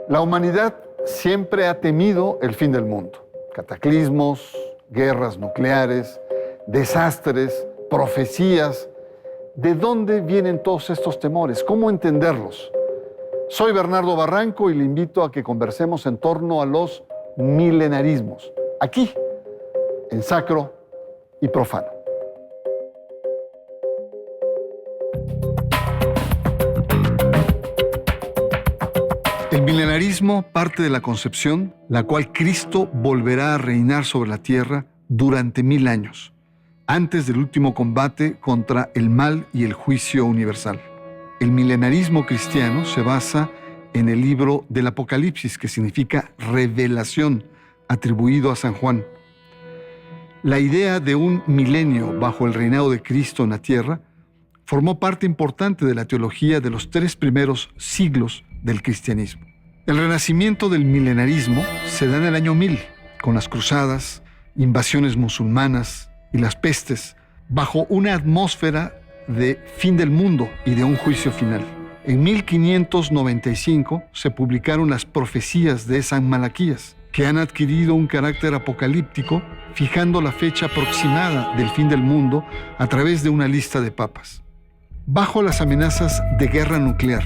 La humanidad siempre ha temido el fin del mundo. Cataclismos, guerras nucleares, desastres, profecías. ¿De dónde vienen todos estos temores? ¿Cómo entenderlos? Soy Bernardo Barranco y le invito a que conversemos en torno a los milenarismos, aquí, en Sacro y Profano. El milenarismo parte de la concepción, la cual Cristo volverá a reinar sobre la tierra durante 1000 años, antes del último combate contra el mal y el juicio universal. El milenarismo cristiano se basa en el libro del Apocalipsis, que significa revelación, atribuido a San Juan. La idea de un milenio bajo el reinado de Cristo en la tierra formó parte importante de la teología de los 3 primeros siglos del cristianismo. El renacimiento del milenarismo se da en el año 1000, con las cruzadas, invasiones musulmanas y las pestes, bajo una atmósfera de fin del mundo y de un juicio final. En 1595 se publicaron las profecías de San Malaquías, que han adquirido un carácter apocalíptico, fijando la fecha aproximada del fin del mundo a través de una lista de papas. Bajo las amenazas de guerra nuclear,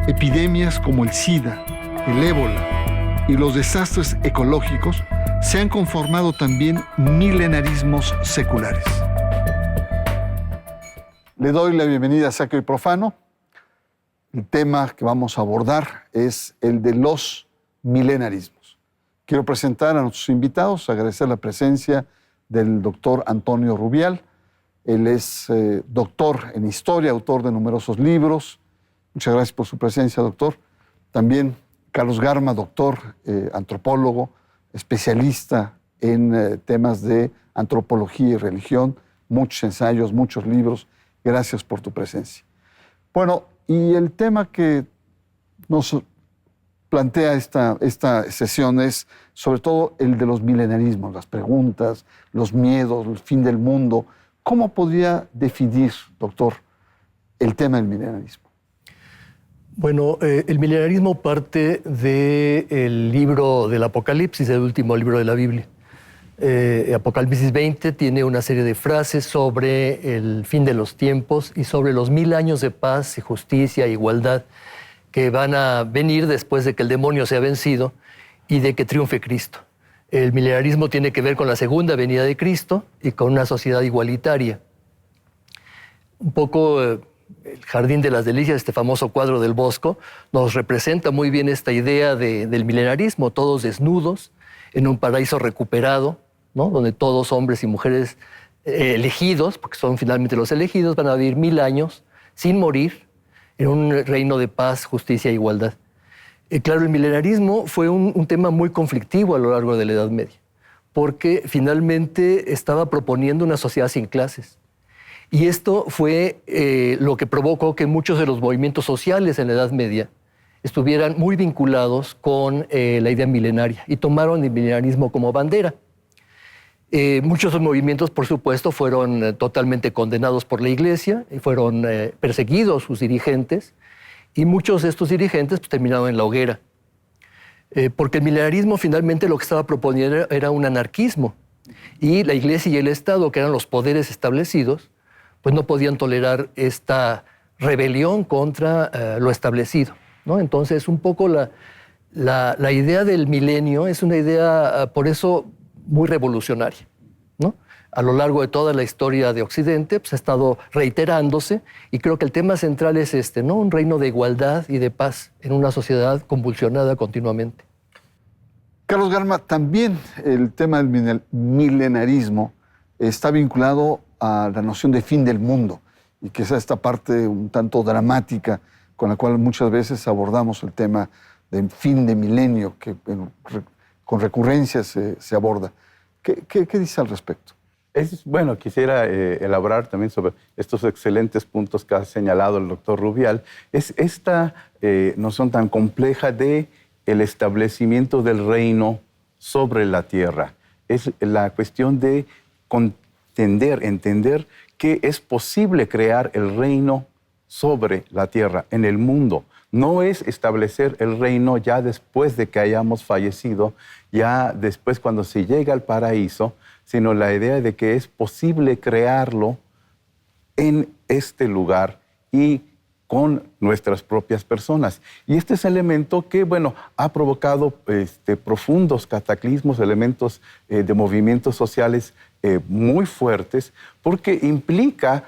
epidemias como el SIDA, el ébola y los desastres ecológicos se han conformado también milenarismos seculares. Le doy la bienvenida a Sacro y Profano. El tema que vamos a abordar es el de los milenarismos. Quiero presentar a nuestros invitados, agradecer la presencia del doctor Antonio Rubial. Él es doctor en historia, autor de numerosos libros. Muchas gracias por su presencia, doctor. También Carlos Garma, doctor, antropólogo, especialista en temas de antropología y religión, muchos ensayos, muchos libros. Gracias por tu presencia. Bueno, y el tema que nos plantea esta sesión es sobre todo el de los milenarismos, las preguntas, los miedos, el fin del mundo. ¿Cómo podría definir, doctor, el tema del milenarismo? Bueno, el milenarismo parte del libro del Apocalipsis, el último libro de la Biblia. Apocalipsis 20 tiene una serie de frases sobre el fin de los tiempos y sobre los 1000 años de paz y justicia e igualdad que van a venir después de que el demonio sea vencido y de que triunfe Cristo. El milenarismo tiene que ver con la segunda venida de Cristo y con una sociedad igualitaria. Un poco el Jardín de las Delicias, este famoso cuadro del Bosco, nos representa muy bien esta idea del milenarismo, todos desnudos, en un paraíso recuperado, ¿no? Donde todos, hombres y mujeres elegidos, porque son finalmente los elegidos, van a vivir 1000 años sin morir, en un reino de paz, justicia e igualdad. Claro, el milenarismo fue un tema muy conflictivo a lo largo de la Edad Media, porque finalmente estaba proponiendo una sociedad sin clases. Y esto fue lo que provocó que muchos de los movimientos sociales en la Edad Media estuvieran muy vinculados con la idea milenaria y tomaron el milenarismo como bandera. Muchos de los movimientos, por supuesto, fueron totalmente condenados por la Iglesia y fueron perseguidos sus dirigentes, y muchos de estos dirigentes pues, terminaron en la hoguera. Porque el milenarismo finalmente lo que estaba proponiendo era un anarquismo, y la Iglesia y el Estado, que eran los poderes establecidos, pues no podían tolerar esta rebelión contra lo establecido, ¿no? Entonces, un poco la idea del milenio es una idea, por eso, muy revolucionaria, ¿no? A lo largo de toda la historia de Occidente, pues, ha estado reiterándose, y creo que el tema central es este, ¿no? Un reino de igualdad y de paz en una sociedad convulsionada continuamente. Carlos Garma, también el tema del milenarismo está vinculado a la noción de fin del mundo, y que es esta parte un tanto dramática con la cual muchas veces abordamos el tema de fin de milenio, que con recurrencia se aborda. ¿Qué dice al respecto? Bueno, quisiera elaborar también sobre estos excelentes puntos que ha señalado el doctor Rubial. Es esta noción tan compleja de el establecimiento del reino sobre la tierra. Es la cuestión de entender que es posible crear el reino sobre la tierra, en el mundo, no es establecer el reino ya después de que hayamos fallecido, ya después cuando se llega al paraíso, sino la idea de que es posible crearlo en este lugar y con nuestras propias personas. Y este es el elemento que, bueno, ha provocado profundos cataclismos, elementos de movimientos sociales muy fuertes, porque implica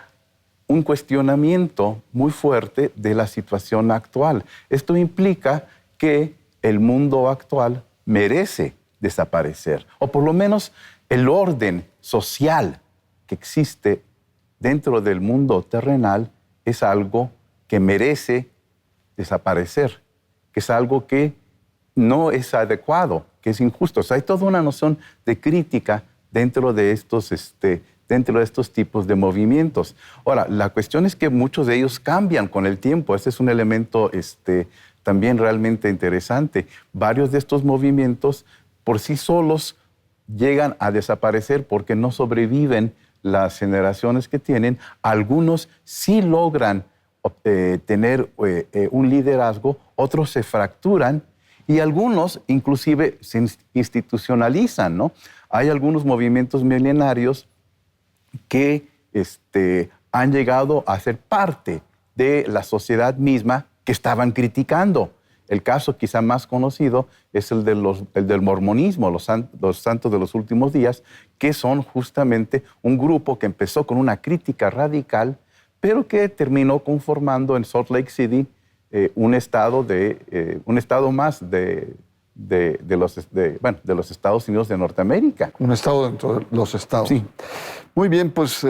un cuestionamiento muy fuerte de la situación actual. Esto implica que el mundo actual merece desaparecer, o por lo menos el orden social que existe dentro del mundo terrenal es algo que merece desaparecer, que es algo que no es adecuado, que es injusto. O sea, hay toda una noción de crítica dentro de estos tipos de movimientos. Ahora, la cuestión es que muchos de ellos cambian con el tiempo. Este es un elemento también realmente interesante. Varios de estos movimientos por sí solos llegan a desaparecer porque no sobreviven las generaciones que tienen. Algunos sí logran tener un liderazgo, otros se fracturan y algunos inclusive se institucionalizan, ¿no? Hay algunos movimientos milenarios que han llegado a ser parte de la sociedad misma que estaban criticando. El caso quizá más conocido es el del mormonismo, los santos de los últimos días, que son justamente un grupo que empezó con una crítica radical, pero que terminó conformando en Salt Lake City un estado más de los Estados Unidos de Norteamérica. Un estado dentro de los estados. Sí. Muy bien, pues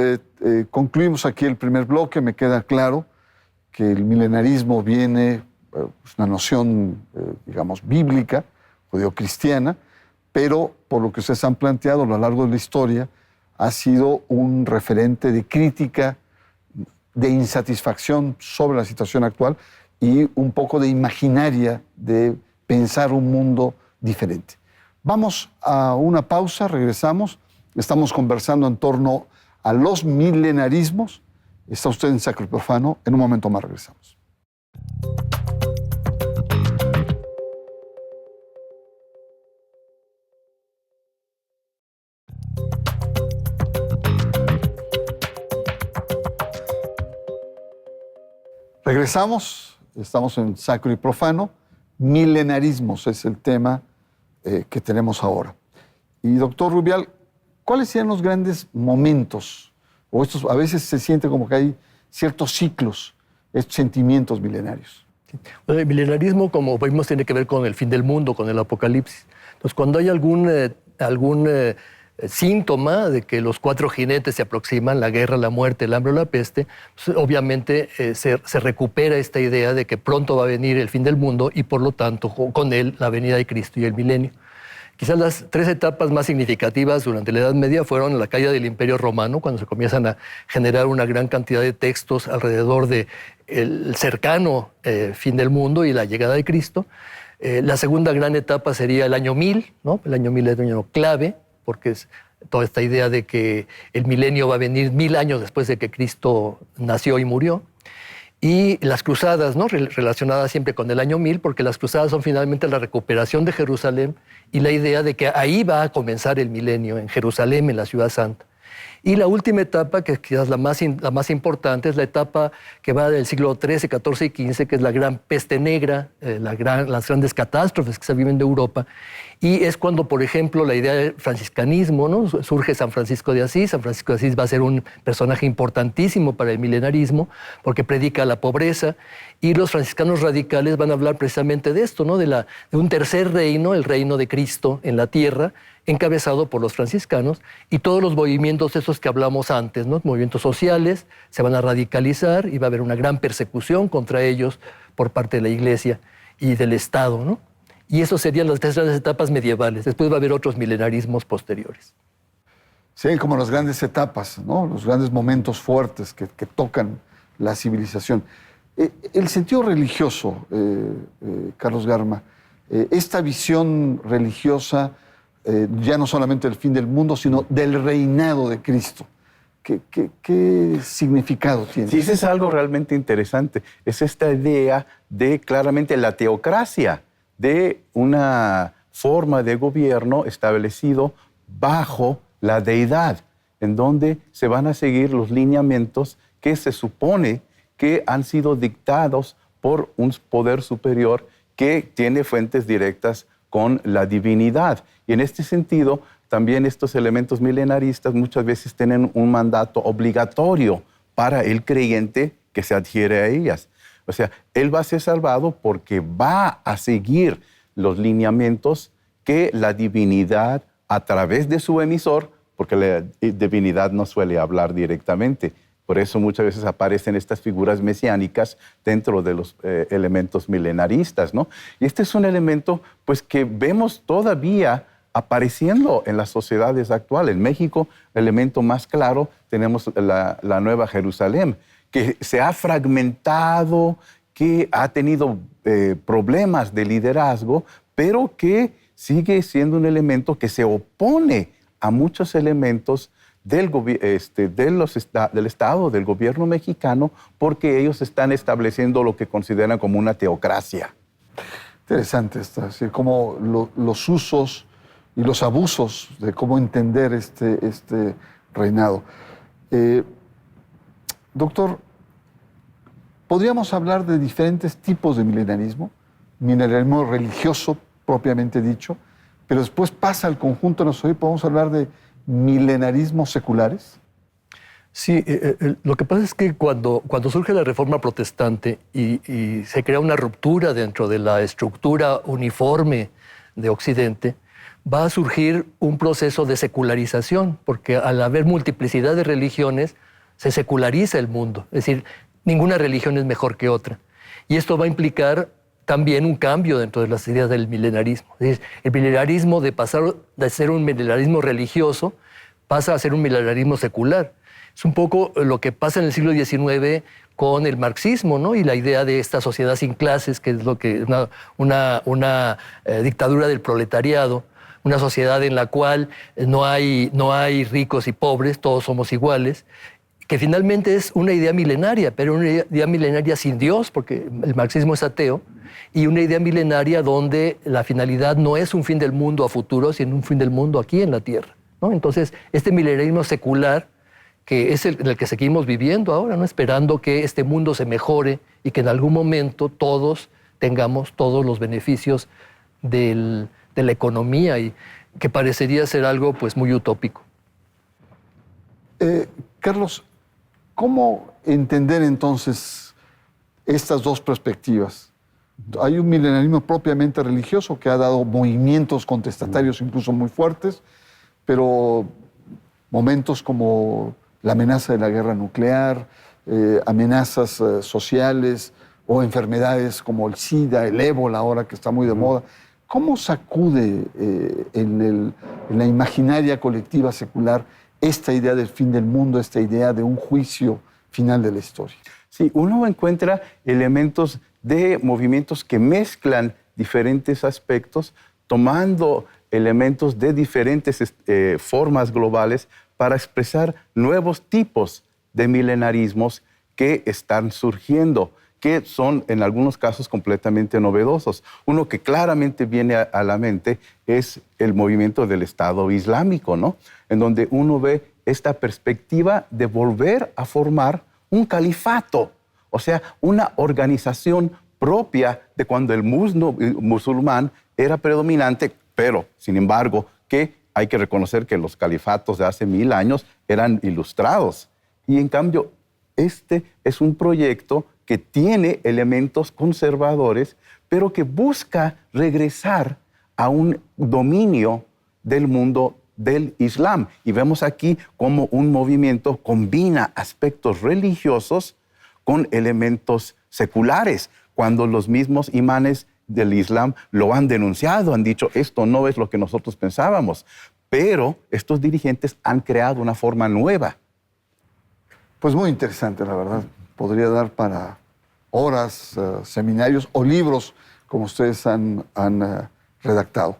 concluimos aquí el primer bloque. Me queda claro que el milenarismo viene, es una noción, digamos, bíblica, judeocristiana, pero por lo que ustedes han planteado a lo largo de la historia, ha sido un referente de crítica, de insatisfacción sobre la situación actual y un poco de imaginaria de pensar un mundo diferente. Vamos a una pausa, regresamos. Estamos conversando en torno a los milenarismos. Está usted en Sacro y Profano. En un momento más regresamos. Regresamos, estamos en Sacro y Profano. Milenarismos es el tema que tenemos ahora. Y doctor Rubial, ¿cuáles serían los grandes momentos? O estos, a veces se siente como que hay ciertos ciclos, estos sentimientos milenarios. Bueno, el milenarismo, como vimos, tiene que ver con el fin del mundo, con el apocalipsis. Entonces, cuando hay algún síntoma de que los 4 jinetes se aproximan, la guerra, la muerte, el hambre o la peste, pues, obviamente se recupera esta idea de que pronto va a venir el fin del mundo y por lo tanto con él la venida de Cristo y el milenio. Quizás las 3 etapas más significativas durante la Edad Media fueron la caída del Imperio Romano, cuando se comienzan a generar una gran cantidad de textos alrededor del cercano fin del mundo y la llegada de Cristo. La segunda gran etapa sería el año 1000, ¿no? El año 1000 es un año clave, porque es toda esta idea de que el milenio va a venir 1000 años después de que Cristo nació y murió. Y las cruzadas, ¿no? Relacionadas siempre con el año 1000, porque las cruzadas son finalmente la recuperación de Jerusalén y la idea de que ahí va a comenzar el milenio, en Jerusalén, en la ciudad santa. Y la última etapa, que quizás la más importante, es la etapa que va del siglo XIII, XIV y XV, que es la gran peste negra, las grandes catástrofes que se viven de Europa. Y es cuando, por ejemplo, la idea del franciscanismo, ¿no? Surge San Francisco de Asís. San Francisco de Asís va a ser un personaje importantísimo para el milenarismo, porque predica la pobreza. Y los franciscanos radicales van a hablar precisamente de esto, ¿no? De un tercer reino, el reino de Cristo en la tierra, encabezado por los franciscanos, y todos los movimientos esos que hablamos antes, ¿no? Movimientos sociales se van a radicalizar y va a haber una gran persecución contra ellos por parte de la Iglesia y del Estado, ¿no? Y eso serían las 3 grandes etapas medievales. Después va a haber otros milenarismos posteriores. Sí, como las grandes etapas, ¿no? Los grandes momentos fuertes que tocan la civilización. El sentido religioso, Carlos Garma, esta visión religiosa, ya no solamente del fin del mundo, sino del reinado de Cristo. ¿Qué significado tiene? Sí, eso es algo realmente interesante. Es esta idea de claramente la teocracia, de una forma de gobierno establecido bajo la deidad, en donde se van a seguir los lineamientos que se supone que han sido dictados por un poder superior que tiene fuentes directas con la divinidad. Y en este sentido, también estos elementos milenaristas muchas veces tienen un mandato obligatorio para el creyente que se adhiere a ellas. O sea, él va a ser salvado porque va a seguir los lineamientos que la divinidad, a través de su emisor, porque la divinidad no suele hablar directamente, por eso muchas veces aparecen estas figuras mesiánicas dentro de los elementos milenaristas, ¿no? Y este es un elemento pues, que vemos todavía apareciendo en las sociedades actuales. En México, el elemento más claro, tenemos la Nueva Jerusalén, que se ha fragmentado, que ha tenido problemas de liderazgo, pero que sigue siendo un elemento que se opone a muchos elementos del Estado, del gobierno mexicano, porque ellos están estableciendo lo que consideran como una teocracia. Interesante esto, así como los usos y los abusos de cómo entender este reinado. Doctor, ¿podríamos hablar de diferentes tipos de milenarismo? Milenarismo religioso, propiamente dicho, pero después pasa al conjunto de nosotros y podemos hablar de milenarismos seculares. Sí, lo que pasa es que cuando surge la Reforma Protestante y se crea una ruptura dentro de la estructura uniforme de Occidente, va a surgir un proceso de secularización, porque al haber multiplicidad de religiones, se seculariza el mundo. Es decir, ninguna religión es mejor que otra. Y esto va a implicar también un cambio dentro de las ideas del milenarismo. Es decir, el milenarismo, de pasar de ser un milenarismo religioso, pasa a ser un milenarismo secular. Es un poco lo que pasa en el siglo XIX con el marxismo, ¿no? Y la idea de esta sociedad sin clases, que es lo que una dictadura del proletariado, una sociedad en la cual no hay ricos y pobres, todos somos iguales, que finalmente es una idea milenaria, pero una idea milenaria sin Dios, porque el marxismo es ateo, y una idea milenaria donde la finalidad no es un fin del mundo a futuro, sino un fin del mundo aquí en la Tierra, ¿no? Entonces, este milenarismo secular, que es en el que seguimos viviendo ahora, ¿no? Esperando que este mundo se mejore y que en algún momento todos tengamos todos los beneficios de la economía, y que parecería ser algo pues, muy utópico. Carlos, ¿cómo entender entonces estas dos perspectivas? Hay un milenarismo propiamente religioso que ha dado movimientos contestatarios incluso muy fuertes, pero momentos como la amenaza de la guerra nuclear, amenazas sociales o enfermedades como el SIDA, el ébola ahora que está muy de moda. ¿Cómo sacude en la imaginaria colectiva secular esta idea del fin del mundo, esta idea de un juicio final de la historia? Sí, uno encuentra elementos de movimientos que mezclan diferentes aspectos, tomando elementos de diferentes formas globales para expresar nuevos tipos de milenarismos que están surgiendo, que son en algunos casos completamente novedosos. Uno que claramente viene a la mente es el movimiento del Estado Islámico, ¿no? En donde uno ve esta perspectiva de volver a formar un califato, o sea, una organización propia de cuando el musulmán era predominante, pero, sin embargo, que hay que reconocer que los califatos de hace 1000 años eran ilustrados. Y en cambio, este es un proyecto que tiene elementos conservadores, pero que busca regresar a un dominio del mundo del Islam. Y vemos aquí cómo un movimiento combina aspectos religiosos con elementos seculares, cuando los mismos imanes del Islam lo han denunciado, han dicho, esto no es lo que nosotros pensábamos, pero estos dirigentes han creado una forma nueva. Pues muy interesante, la verdad. Podría dar para horas, seminarios o libros como ustedes han redactado.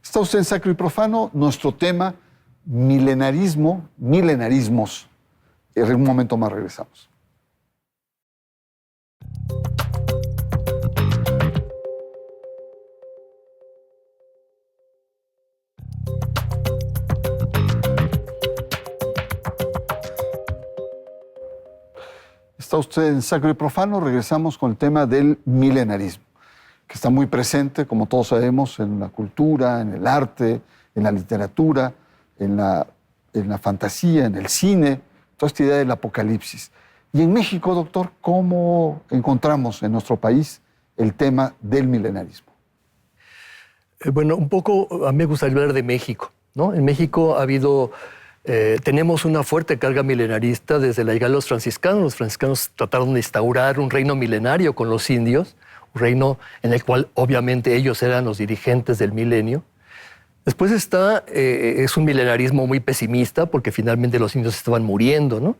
Está usted en Sacro y Profano, nuestro tema, milenarismo, milenarismos. En un momento más regresamos. Está usted en Sacro y Profano. Regresamos con el tema del milenarismo, que está muy presente, como todos sabemos, en la cultura, en el arte, en la literatura, en la fantasía, en el cine, toda esta idea del apocalipsis. Y en México, doctor, ¿cómo encontramos en nuestro país el tema del milenarismo? Bueno, un poco a mí me gustaría hablar de México, ¿no? En México ha habido... tenemos una fuerte carga milenarista desde la llegada de los franciscanos. Los franciscanos trataron de instaurar un reino milenario con los indios, un reino en el cual obviamente ellos eran los dirigentes del milenio. Después es un milenarismo muy pesimista porque finalmente los indios estaban muriendo, ¿no?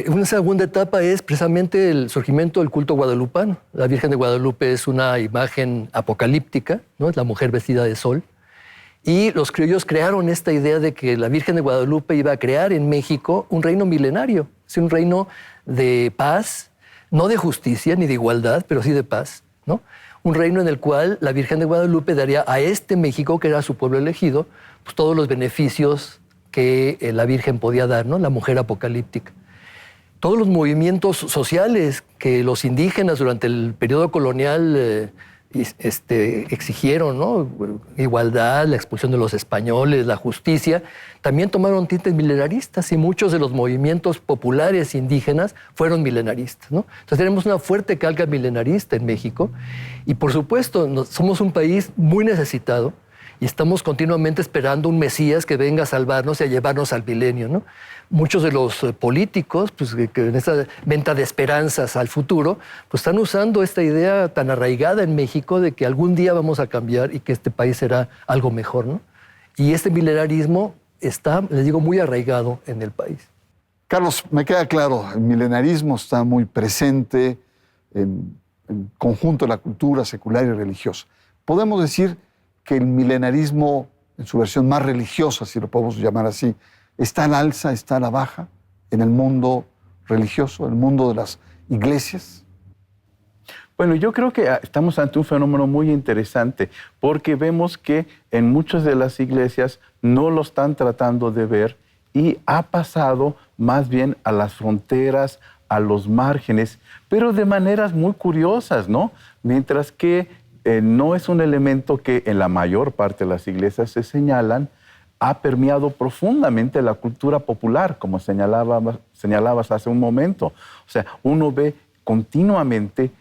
Una segunda etapa es precisamente el surgimiento del culto guadalupano. La Virgen de Guadalupe es una imagen apocalíptica, ¿no? Es la mujer vestida de sol. Y los criollos crearon esta idea de que la Virgen de Guadalupe iba a crear en México un reino milenario, un reino de paz, no de justicia ni de igualdad, pero sí de paz, ¿no? Un reino en el cual la Virgen de Guadalupe daría a este México, que era su pueblo elegido, pues todos los beneficios que la Virgen podía dar, ¿no? La mujer apocalíptica. Todos los movimientos sociales que los indígenas durante el periodo colonial exigieron, ¿no? Igualdad, la expulsión de los españoles, la justicia, también tomaron tintes milenaristas y muchos de los movimientos populares indígenas fueron milenaristas, ¿no? Entonces tenemos una fuerte carga milenarista en México y por supuesto somos un país muy necesitado y estamos continuamente esperando un Mesías que venga a salvarnos y a llevarnos al milenio, ¿no? Muchos de los políticos, pues, que en esta venta de esperanzas al futuro, pues están usando esta idea tan arraigada en México de que algún día vamos a cambiar y que este país será algo mejor, ¿no? Y este milenarismo está, les digo, muy arraigado en el país. Carlos, me queda claro, el milenarismo está muy presente en conjunto de la cultura secular y religiosa. Podemos decir que el milenarismo, en su versión más religiosa, si lo podemos llamar así, ¿está al alza, está a la baja en el mundo religioso, en el mundo de las iglesias? Bueno, yo creo que estamos ante un fenómeno muy interesante porque vemos que en muchas de las iglesias no lo están tratando de ver y ha pasado más bien a las fronteras, a los márgenes, pero de maneras muy curiosas, ¿no? Mientras que no es un elemento que en la mayor parte de las iglesias se señalan, ha permeado profundamente la cultura popular, como señalabas hace un momento. O sea, uno ve continuamente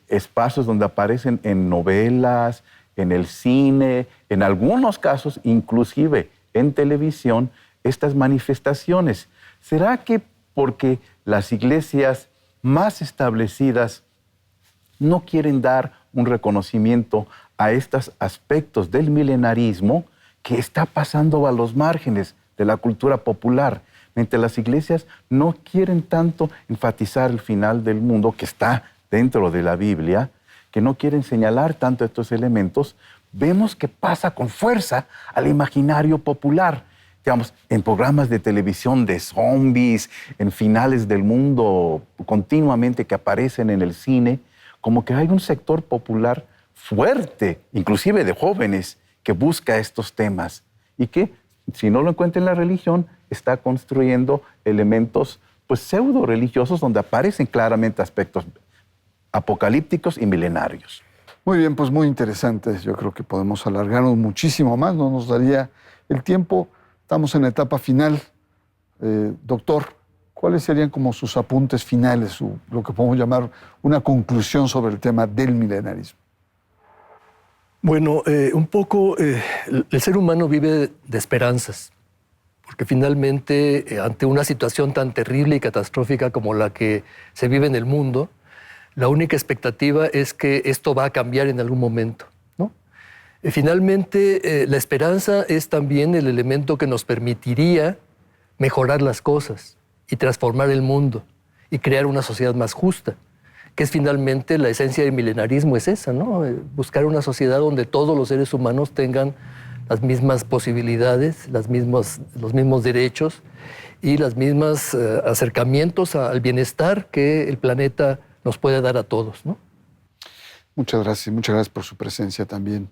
espacios donde aparecen en novelas, en el cine, en algunos casos inclusive en televisión, estas manifestaciones. ¿Será que porque las iglesias más establecidas no quieren dar un reconocimiento a estos aspectos del milenarismo que está pasando a los márgenes de la cultura popular, mientras las iglesias no quieren tanto enfatizar el final del mundo que está dentro de la Biblia, que no quieren señalar tanto estos elementos, vemos que pasa con fuerza al imaginario popular. Digamos, en programas de televisión de zombies, en finales del mundo continuamente que aparecen en el cine, como que hay un sector popular fuerte, inclusive de jóvenes, que busca estos temas y que, si no lo encuentra en la religión, está construyendo elementos pues, pseudo-religiosos donde aparecen claramente aspectos apocalípticos y milenarios. Muy bien, pues muy interesantes. Yo creo que podemos alargarnos muchísimo más, no nos daría el tiempo. Estamos en la etapa final. Doctor, ¿cuáles serían como sus apuntes finales, lo que podemos llamar una conclusión sobre el tema del milenarismo? Bueno, un poco el ser humano vive de esperanzas, porque finalmente ante una situación tan terrible y catastrófica como la que se vive en el mundo, la única expectativa es que esto va a cambiar en algún momento, ¿no? Finalmente, la esperanza es también el elemento que nos permitiría mejorar las cosas y transformar el mundo y crear una sociedad más justa, que es finalmente la esencia del milenarismo, es esa, ¿no? Buscar una sociedad donde todos los seres humanos tengan las mismas posibilidades, los mismos derechos y los mismos acercamientos al bienestar que el planeta nos puede dar a todos, ¿no? Muchas gracias por su presencia también.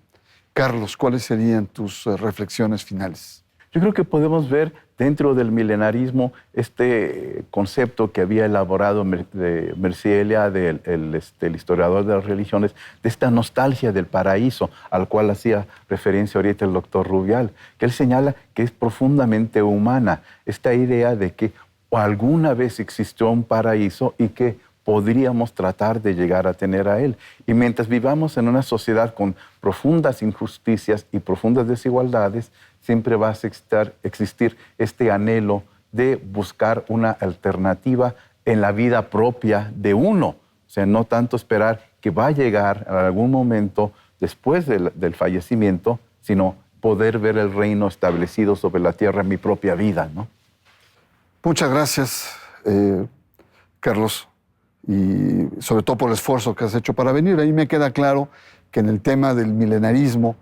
Carlos, ¿cuáles serían tus reflexiones finales? Yo creo que podemos ver dentro del milenarismo este concepto que había elaborado Mircea Eliade, el historiador de las religiones, de esta nostalgia del paraíso, al cual hacía referencia ahorita el doctor Rubial, que él señala que es profundamente humana, esta idea de que alguna vez existió un paraíso y que podríamos tratar de llegar a tener a él. Y mientras vivamos en una sociedad con profundas injusticias y profundas desigualdades, siempre va a existir este anhelo de buscar una alternativa en la vida propia de uno. O sea, no tanto esperar que va a llegar en algún momento después del fallecimiento, sino poder ver el reino establecido sobre la tierra en mi propia vida, ¿no? Muchas gracias, Carlos, y sobre todo por el esfuerzo que has hecho para venir. A mí me queda claro que en el tema del milenarismo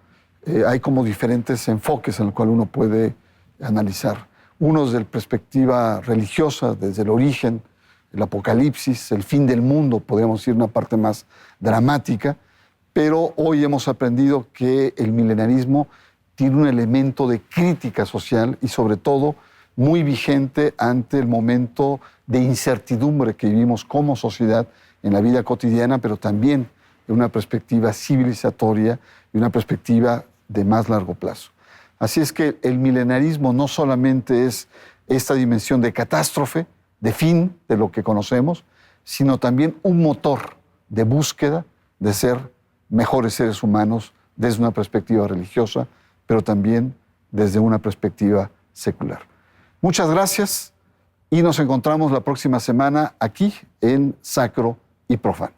hay como diferentes enfoques en los cuales uno puede analizar. Uno desde la perspectiva religiosa, desde el origen, el apocalipsis, el fin del mundo, podríamos decir una parte más dramática, pero hoy hemos aprendido que el milenarismo tiene un elemento de crítica social y sobre todo muy vigente ante el momento de incertidumbre que vivimos como sociedad en la vida cotidiana, pero también de una perspectiva civilizatoria y una perspectiva de más largo plazo. Así es que el milenarismo no solamente es esta dimensión de catástrofe, de fin de lo que conocemos, sino también un motor de búsqueda de ser mejores seres humanos desde una perspectiva religiosa, pero también desde una perspectiva secular. Muchas gracias y nos encontramos la próxima semana aquí en Sacro y Profano.